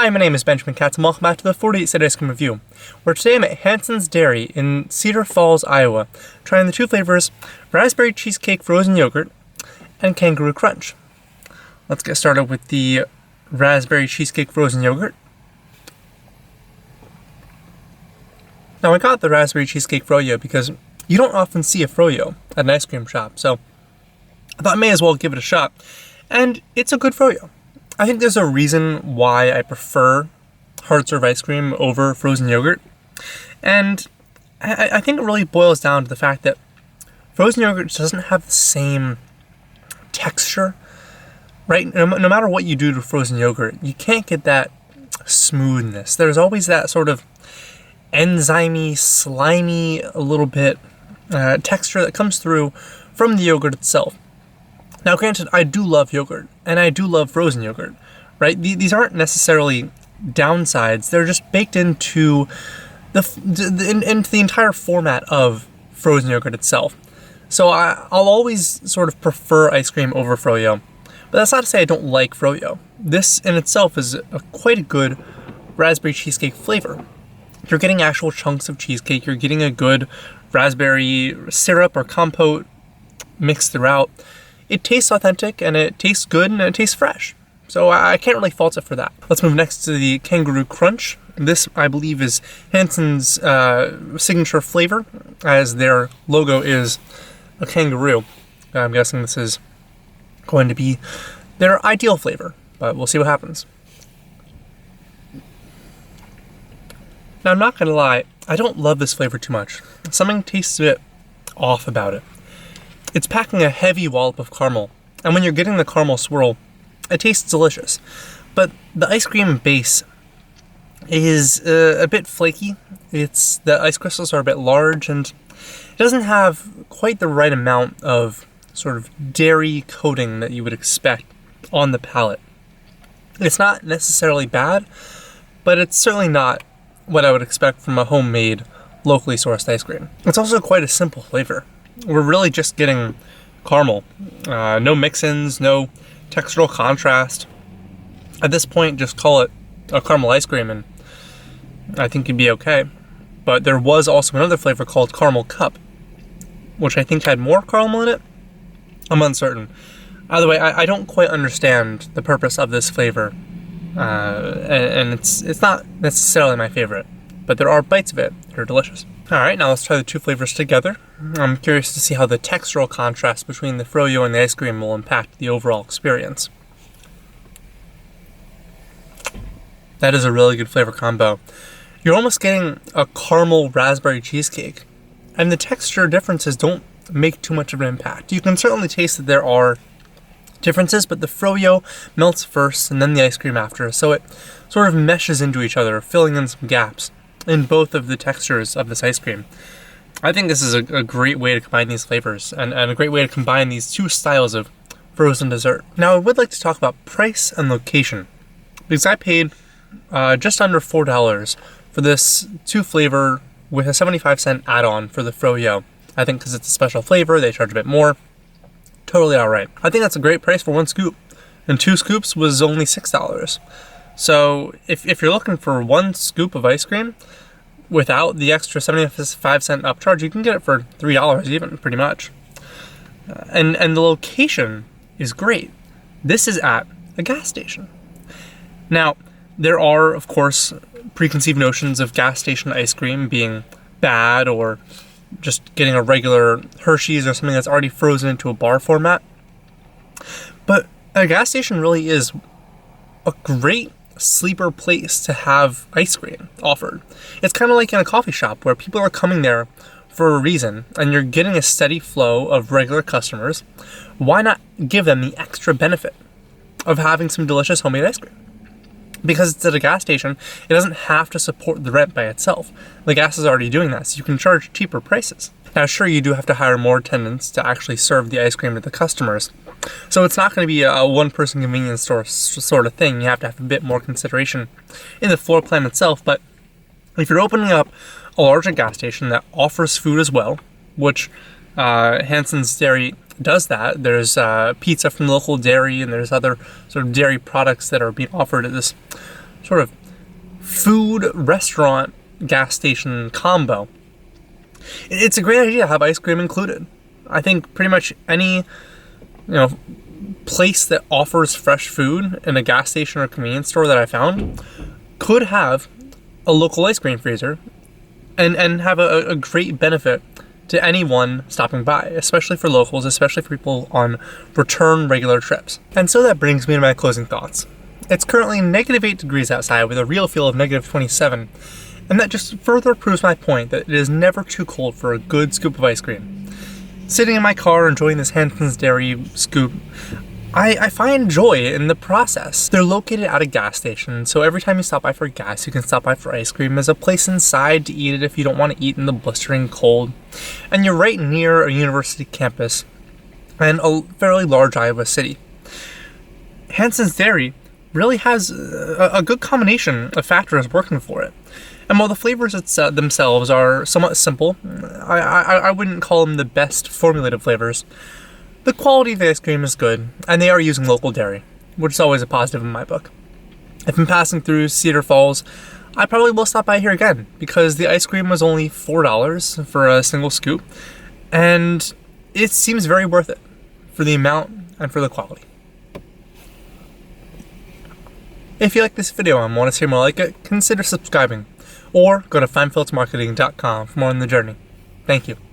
Hi, my name is Benjamin Katz and welcome back to the 48 Cent Ice Cream Review, where today I'm at Hansen's Dairy in Cedar Falls, Iowa, trying the two flavors, Raspberry Cheesecake Frozen Yogurt and Kangaroo Crunch. Let's get started with the Raspberry Cheesecake Frozen Yogurt. Now I got the Raspberry Cheesecake FroYo because you don't often see a FroYo at an ice cream shop, so I thought I may as well give it a shot, and it's a good FroYo. I think there's a reason why I prefer hard serve ice cream over frozen yogurt, and I think it really boils down to the fact that frozen yogurt doesn't have the same texture, right? No matter what you do to frozen yogurt, you can't get that smoothness. There's always that sort of enzymy, slimy, a little bit texture that comes through from the yogurt itself. Now, granted, I do love yogurt, and I do love frozen yogurt, right? These aren't necessarily downsides. They're just baked into into the entire format of frozen yogurt itself. So I'll always sort of prefer ice cream over FroYo, but that's not to say I don't like FroYo. This in itself is quite a good raspberry cheesecake flavor. You're getting actual chunks of cheesecake. You're getting a good raspberry syrup or compote mixed throughout. It tastes authentic, and it tastes good, and it tastes fresh. So I can't really fault it for that. Let's move next to the Kangaroo Crunch. This, I believe, is Hansen's signature flavor, as their logo is a kangaroo. I'm guessing this is going to be their ideal flavor, but we'll see what happens. Now, I'm not going to lie, I don't love this flavor too much. Something tastes a bit off about it. It's packing a heavy wallop of caramel, and when you're getting the caramel swirl, it tastes delicious. But the ice cream base is a bit flaky. The ice crystals are a bit large, and it doesn't have quite the right amount of sort of dairy coating that you would expect on the palate. It's not necessarily bad, but it's certainly not what I would expect from a homemade, locally sourced ice cream. It's also quite a simple flavor. We're really just getting caramel. No mix-ins, no textural contrast. At this point, just call it a caramel ice cream and I think you'd be okay. But there was also another flavor called Caramel Cup, which I think had more caramel in it. I'm uncertain. Either way, I don't quite understand the purpose of this flavor. And it's not necessarily my favorite, but there are bites of it that are delicious. Alright, now let's try the two flavors together. I'm curious to see how the textural contrast between the FroYo and the ice cream will impact the overall experience. That is a really good flavor combo. You're almost getting a caramel raspberry cheesecake, and the texture differences don't make too much of an impact. You can certainly taste that there are differences, but the FroYo melts first and then the ice cream after, so it sort of meshes into each other, filling in some gaps in both of the textures of this ice cream. I think this is a great way to combine these flavors and a great way to combine these two styles of frozen dessert. Now, I would like to talk about price and location, because I paid just under $4 for this two flavor with a 75-cent add-on for the FroYo. I think because it's a special flavor, they charge a bit more. Totally alright. I think that's a great price for one scoop, and two scoops was only $6. So if you're looking for one scoop of ice cream without the extra 75-cent upcharge, you can get it for $3 even, pretty much. And the location is great. This is at a gas station. Now, there are, of course, preconceived notions of gas station ice cream being bad or just getting a regular Hershey's or something that's already frozen into a bar format. But a gas station really is a great sleeper place to have ice cream offered. It's kind of like in a coffee shop where people are coming there for a reason and you're getting a steady flow of regular customers. Why not give them the extra benefit of having some delicious homemade ice cream? Because it's at a gas station, it doesn't have to support the rent by itself. The gas is already doing that, so you can charge cheaper prices. Now, sure, you do have to hire more attendants to actually serve the ice cream to the customers. So it's not going to be a one-person convenience store sort of thing. You have to have a bit more consideration in the floor plan itself. But if you're opening up a larger gas station that offers food as well, which Hansen's Dairy does that. There's pizza from the local dairy, and there's other sort of dairy products that are being offered at this sort of food restaurant gas station combo, it's a great idea to have ice cream included. I think pretty much any place that offers fresh food in a gas station or convenience store that I found could have a local ice cream freezer and have a great benefit to anyone stopping by, especially for locals, especially for people on return regular trips. And so that brings me to my closing thoughts. It's currently -8 degrees outside with a real feel of -27, and that just further proves my point that it is never too cold for a good scoop of ice cream. Sitting in my car enjoying this Hansen's Dairy scoop, I find joy in the process. They're located at a gas station, so every time you stop by for gas, you can stop by for ice cream. There's a place inside to eat it if you don't want to eat in the blistering cold. And you're right near a university campus and a fairly large Iowa city. Hansen's Dairy really has a good combination of factors working for it. And while the flavors themselves are somewhat simple, I wouldn't call them the best formulated flavors. The quality of the ice cream is good, and they are using local dairy, which is always a positive in my book. If I'm passing through Cedar Falls, I probably will stop by here again, because the ice cream was only $4 for a single scoop, and it seems very worth it for the amount and for the quality. If you like this video and want to see more like it, consider subscribing, or go to FineFiltersMarketing.com for more on the journey. Thank you.